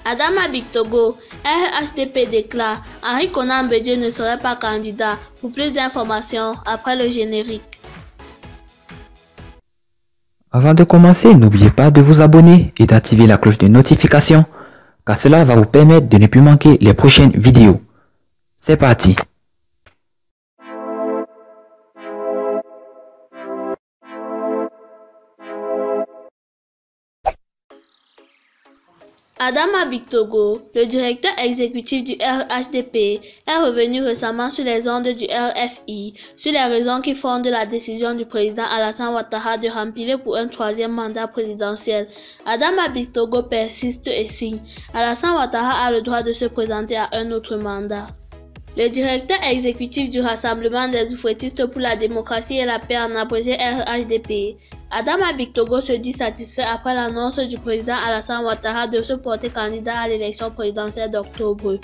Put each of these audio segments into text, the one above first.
Adama Bictogo, RHDP déclare Henri Konan Bédié ne serait pas candidat. Pour plus d'informations, après le générique. Avant de commencer, n'oubliez pas de vous abonner et d'activer la cloche de notification, car cela va vous permettre de ne plus manquer les prochaines vidéos. C'est parti! Adama Bictogo, le directeur exécutif du RHDP, est revenu récemment sur les ondes du RFI sur les raisons qui fondent la décision du président Alassane Ouattara de remplir pour un troisième mandat présidentiel. Adama Bictogo persiste et signe. Alassane Ouattara a le droit de se présenter à un autre mandat. Le directeur exécutif du Rassemblement des oufouettistes pour la démocratie et la paix en abrégé RHDP, Adama Bictogo se dit satisfait après l'annonce du président Alassane Ouattara de se porter candidat à l'élection présidentielle d'octobre.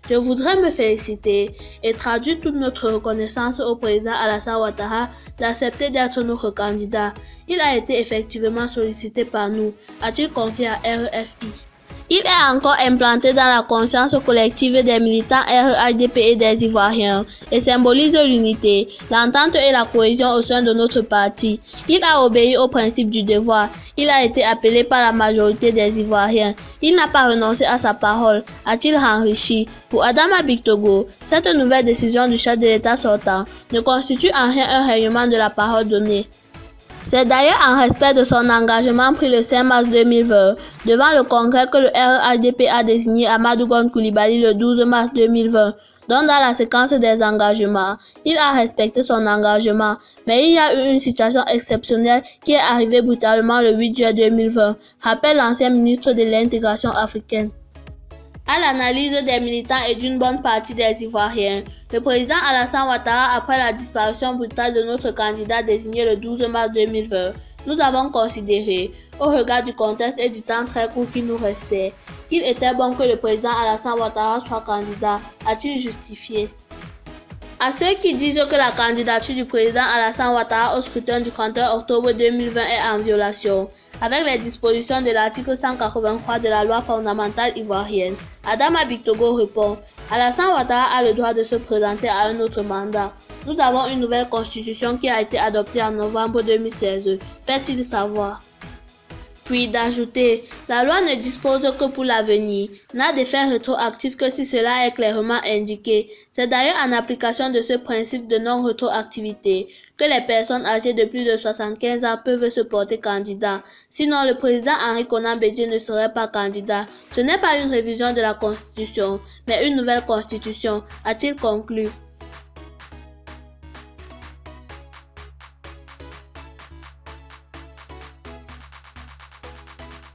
Je voudrais me féliciter et traduire toute notre reconnaissance au président Alassane Ouattara d'accepter d'être notre candidat. Il a été effectivement sollicité par nous, a-t-il confié à RFI. Il est encore implanté dans la conscience collective des militants RHDP et des Ivoiriens et symbolise l'unité, l'entente et la cohésion au sein de notre parti. Il a obéi au principe du devoir. Il a été appelé par la majorité des Ivoiriens. Il n'a pas renoncé à sa parole, a-t-il enrichi. Pour Adama Bictogo, cette nouvelle décision du chef de l'État sortant ne constitue en rien un règlement de la parole donnée. C'est d'ailleurs en respect de son engagement pris le 5 mars 2020 devant le congrès que le RHDP a désigné Amadou Gon Coulibaly le 12 mars 2020. Donc dans la séquence des engagements, il a respecté son engagement, mais il y a eu une situation exceptionnelle qui est arrivée brutalement le 8 juillet 2020, rappelle l'ancien ministre de l'intégration africaine. À l'analyse des militants et d'une bonne partie des Ivoiriens, le président Alassane Ouattara, après la disparition brutale de notre candidat désigné le 12 mars 2020, nous avons considéré, au regard du contexte et du temps très court qui nous restait, qu'il était bon que le président Alassane Ouattara soit candidat, a-t-il justifié. À ceux qui disent que la candidature du président Alassane Ouattara au scrutin du 31 octobre 2020 est en violation avec les dispositions de l'article 183 de la loi fondamentale ivoirienne, Adama Bictogo répond « Alassane Ouattara a le droit de se présenter à un autre mandat. Nous avons une nouvelle constitution qui a été adoptée en novembre 2016, fait-il savoir. » Puis d'ajouter, la loi ne dispose que pour l'avenir, n'a d'effet rétroactif que si cela est clairement indiqué. C'est d'ailleurs en application de ce principe de non-rétroactivité que les personnes âgées de plus de 75 ans peuvent se porter candidat. Sinon, le président Henri Konan Bédié ne serait pas candidat. Ce n'est pas une révision de la Constitution, mais une nouvelle Constitution, a-t-il conclu.